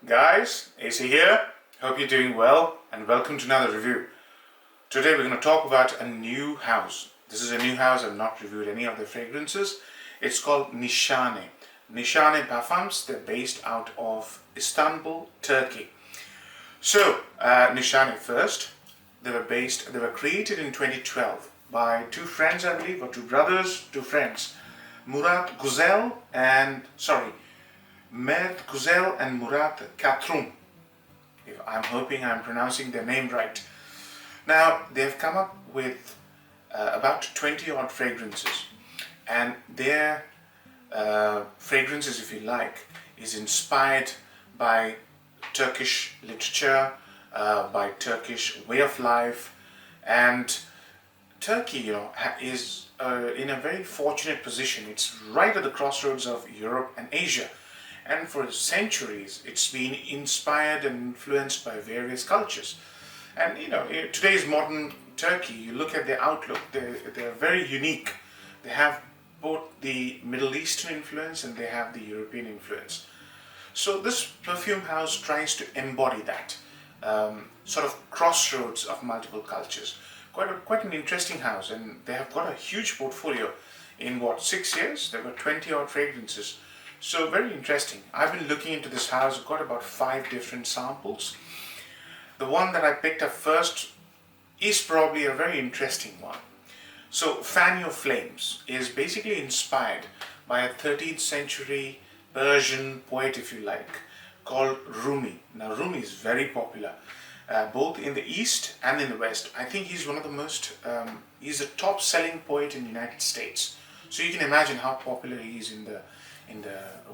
Guys, AC here. Hope you're doing well and welcome to another review. Today we're going to talk about a new house. This is a new house. I've not reviewed any of the fragrances. It's called Nishane. Nishane Parfums. They're based out of Istanbul, Turkey. So, Nishane first. They were created in 2012 by two friends, I believe, or two brothers, two friends. Mert Güzel and Murat Katrum. If I'm hoping I'm pronouncing their name right. Now, they've come up with about 20 odd fragrances, and their fragrances, if you like, is inspired by Turkish literature, by Turkish way of life, and Turkey, is in a very fortunate position. It's right at the crossroads of Europe and Asia. And for centuries, it's been inspired and influenced by various cultures. And in today's modern Turkey, you look at their outlook, they're very unique. They have both the Middle Eastern influence and they have the European influence. So this perfume house tries to embody that sort of crossroads of multiple cultures. Quite an interesting house, and they have got a huge portfolio. In 6 years, there were 20 odd fragrances. So very interesting. I've been looking into this house. I've got about 5 different samples. The one that I picked up first is probably a very interesting one. So Fan Your Flames is basically inspired by a 13th century Persian poet, if you like, called Rumi. Now Rumi is very popular, both in the East and in the West. I think he's one of the most, he's a top selling poet in the United States. So you can imagine how popular he is in the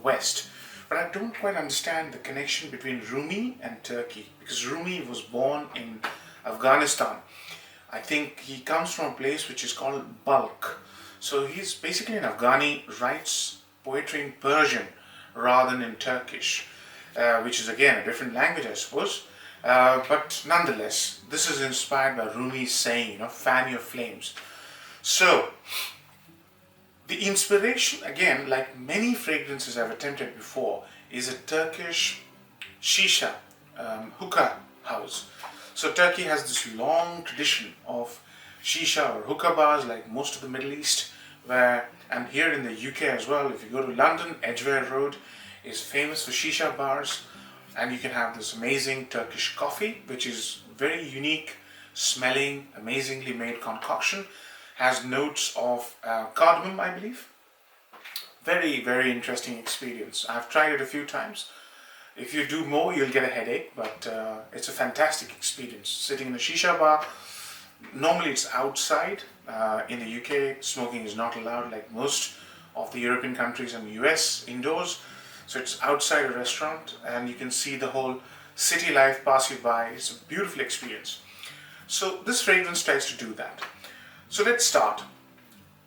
West. But I don't quite understand the connection between Rumi and Turkey, because Rumi was born in Afghanistan. I think he comes from a place which is called Balkh. So he's basically an Afghani, writes poetry in Persian rather than in Turkish, which is again a different language, I suppose. But nonetheless, this is inspired by Rumi's saying, fan your flames. So the inspiration, again, like many fragrances I've attempted before, is a Turkish shisha, hookah house. So Turkey has this long tradition of shisha or hookah bars, like most of the Middle East, and here in the UK as well. If you go to London, Edgware Road is famous for shisha bars, and you can have this amazing Turkish coffee, which is very unique, smelling, amazingly made concoction. Has notes of cardamom, I believe. Very, very interesting experience. I've tried it a few times. If you do more, you'll get a headache, but it's a fantastic experience. Sitting in a shisha bar, normally it's outside. In the UK, smoking is not allowed like most of the European countries and the US, indoors. So it's outside a restaurant and you can see the whole city life pass you by. It's a beautiful experience. So this fragrance tries to do that. So let's start.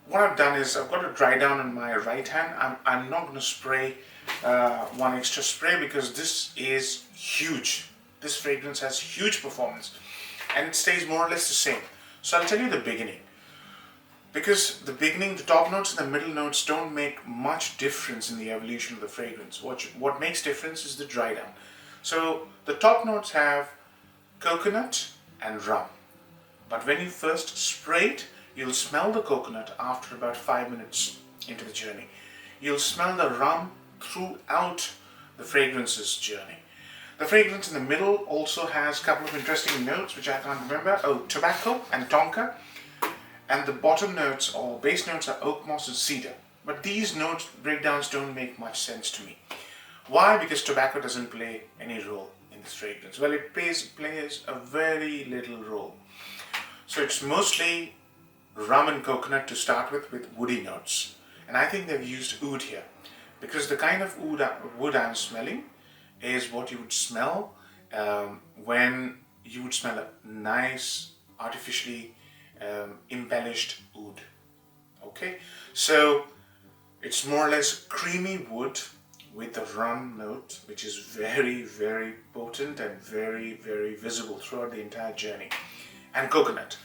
What I've done is I've got a dry down on my right hand. I'm not going to spray one extra spray because this is huge. This fragrance has huge performance and it stays more or less the same. So I'll tell you the beginning. Because the beginning, the top notes and the middle notes don't make much difference in the evolution of the fragrance. What makes difference is the dry down. So the top notes have coconut and rum. But when you first spray it, you'll smell the coconut after about 5 minutes into the journey. You'll smell the rum throughout the fragrance's journey. The fragrance in the middle also has a couple of interesting notes which I can't remember. Tobacco and tonka. And the bottom notes or base notes are oak moss and cedar. But these notes breakdowns don't make much sense to me. Why? Because tobacco doesn't play any role in this fragrance. Well, it plays a very little role. So it's mostly rum and coconut to start with woody notes. And I think they've used oud here. Because the kind of wood I'm smelling is what you would smell when you would smell a nice, artificially embellished oud. Okay? So it's more or less creamy wood with the rum note, which is very, very potent and very, very visible throughout the entire journey. And coconut.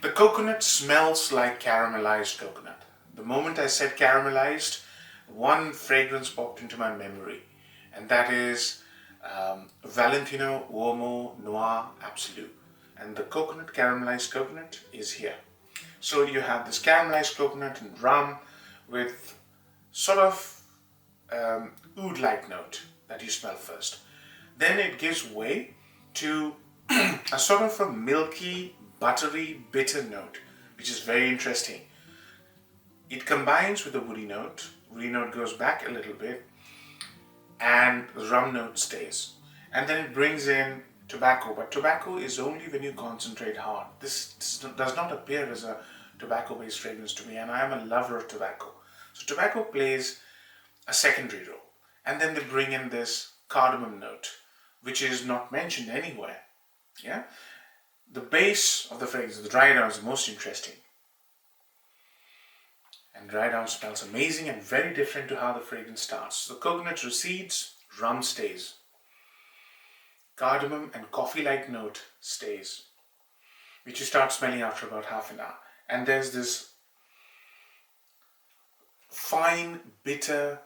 The coconut smells like caramelized coconut. The moment I said caramelized, one fragrance popped into my memory, and that is Valentino Uomo Noir Absolute, and the coconut, caramelized coconut, is here. So you have this caramelized coconut and rum with sort of oud-like note that you smell first. Then it gives way to a sort of a milky, buttery, bitter note, which is very interesting. It combines with the woody note. Woody note goes back a little bit, and the rum note stays. And then it brings in tobacco, but tobacco is only when you concentrate hard. This does not appear as a tobacco-based fragrance to me, and I am a lover of tobacco. So tobacco plays a secondary role. And then they bring in this cardamom note, which is not mentioned anywhere. Yeah, the base of the fragrance, the dry down, is the most interesting. And dry down smells amazing and very different to how the fragrance starts. So the coconut recedes, rum stays. Cardamom and coffee-like note stays, which you start smelling after about half an hour. And there's this fine, bitter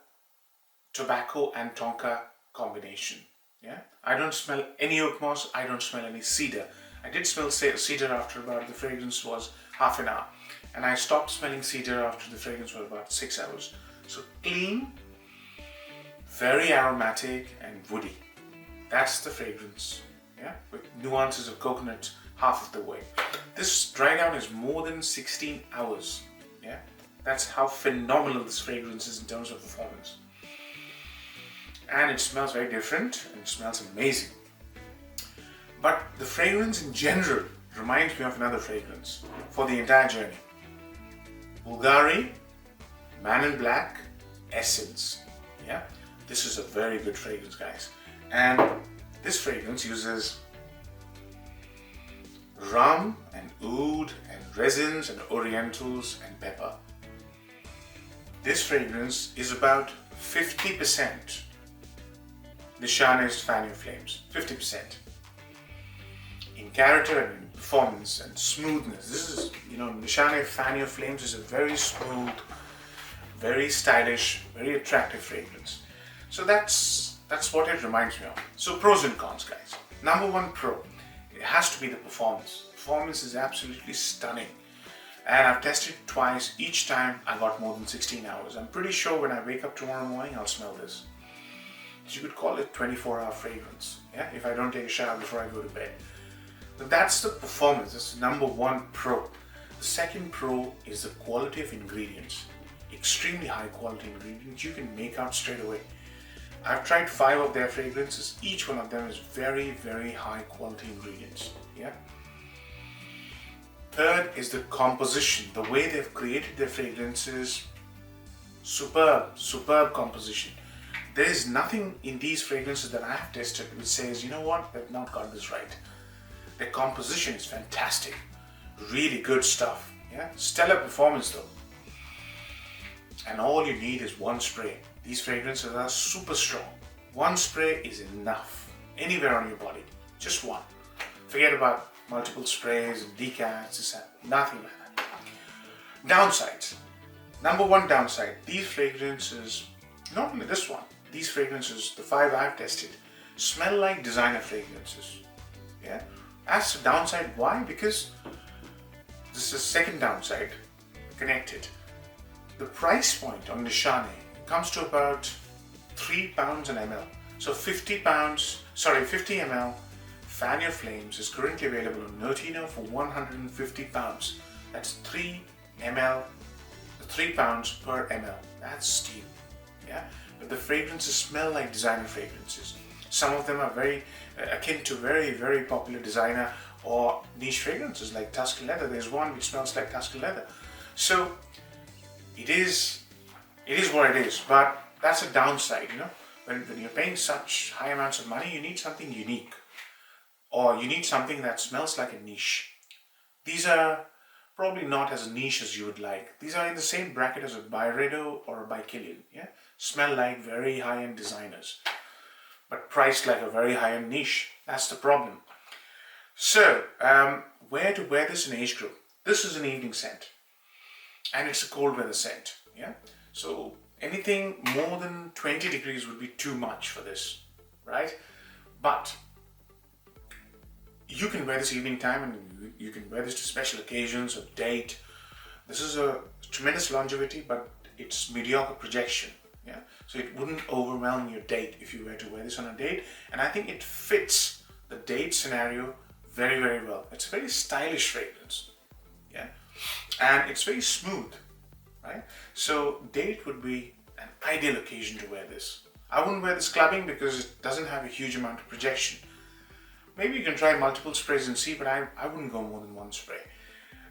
tobacco and tonka combination. Yeah, I don't smell any oak moss. I don't smell any cedar. I did smell cedar after about the fragrance was half an hour, and I stopped smelling cedar after the fragrance was about 6 hours. So clean, very aromatic and woody. That's the fragrance. Yeah, with nuances of coconut half of the way. This dry down is more than 16 hours. Yeah, that's how phenomenal this fragrance is in terms of performance. And it smells very different and it smells amazing. But the fragrance in general reminds me of another fragrance for the entire journey. Bulgari, Man in Black, Essence. Yeah, this is a very good fragrance, guys. And this fragrance uses rum and oud and resins and orientals and pepper. This fragrance is about 50% Nishane's Fan Flames, 50%. In character and in performance and smoothness. This is, Nishane Fan Flames is a very smooth, very stylish, very attractive fragrance. So that's what it reminds me of. So pros and cons, guys. Number one pro, it has to be the performance. Performance is absolutely stunning. And I've tested it twice. Each time I got more than 16 hours. I'm pretty sure when I wake up tomorrow morning, I'll smell this. You could call it 24-hour fragrance, yeah, if I don't take a shower before I go to bed. But that's the performance. That's the number one pro. The second pro is the quality of ingredients. Extremely high quality ingredients you can make out straight away. I've tried 5 of their fragrances. Each one of them is very, very high quality ingredients. Yeah. Third is the composition. The way they've created their fragrances, superb composition. There is nothing in these fragrances that I have tested which says, you know what, they've not got this right. Their composition is fantastic. Really good stuff. Yeah, stellar performance though. And all you need is one spray. These fragrances are super strong. One spray is enough. Anywhere on your body. Just one. Forget about multiple sprays and decants, nothing like that. Downsides. Number one downside, these fragrances, not only this one, these fragrances, the 5 I've tested, smell like designer fragrances. Yeah. As a downside, why? Because this is second downside connected. The price point on Nishane comes to about £3 an ml. So 50 ml Fan Your Flames is currently available on Notino for £150. That's 3 ml, £3 per ml. That's steep. Yeah. But the fragrances smell like designer fragrances. Some of them are very akin to very, very popular designer or niche fragrances like Tuscan Leather. There's one which smells like Tuscan Leather. So it is what it is, but that's a downside, When you're paying such high amounts of money, you need something unique. Or you need something that smells like a niche. These are probably not as niche as you would like. These are in the same bracket as a Byredo or a Bykillian, yeah? Smell like very high-end designers, but priced like a very high-end niche. That's the problem. So, where to wear this in age group? This is an evening scent, and it's a cold weather scent, yeah? So, anything more than 20 degrees would be too much for this, right? But you can wear this evening time, and you can wear this to special occasions or date. This is a tremendous longevity, but it's mediocre projection. Yeah, so it wouldn't overwhelm your date if you were to wear this on a date, and I think it fits the date scenario very, very well. It's a very stylish fragrance, yeah, and it's very smooth, right? So date would be an ideal occasion to wear this. I wouldn't wear this clubbing because it doesn't have a huge amount of projection. Maybe you can try multiple sprays and see, but I wouldn't go more than one spray.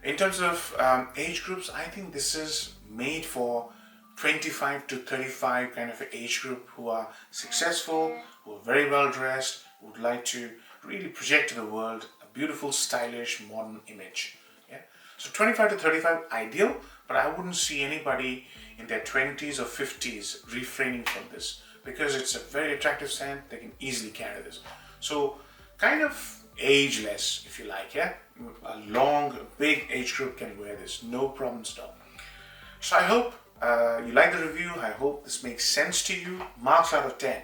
In terms of age groups, I think this is made for 25 to 35 kind of age group who are successful, who are very well dressed, who would like to really project to the world a beautiful, stylish, modern image. Yeah. So 25 to 35 ideal, but I wouldn't see anybody in their 20s or 50s refraining from this because it's a very attractive scent. They can easily carry this. So kind of ageless, if you like. Yeah, a long, big age group can wear this, no problems at all. So I hope you like the review. I hope this makes sense to you. Marks out of 10.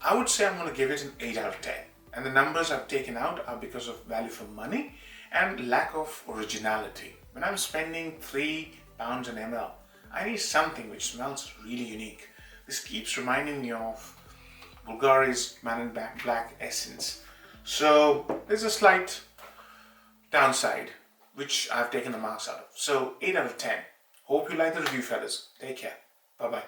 I would say I'm going to give it an 8 out of 10. And the numbers I've taken out are because of value for money and lack of originality. When I'm spending £3 an ml, I need something which smells really unique. This keeps reminding me of Bulgari's Man in Black essence. So there's a slight downside which I've taken the marks out of. So 8 out of 10. Hope you like the review, fellas. Take care. Bye-bye.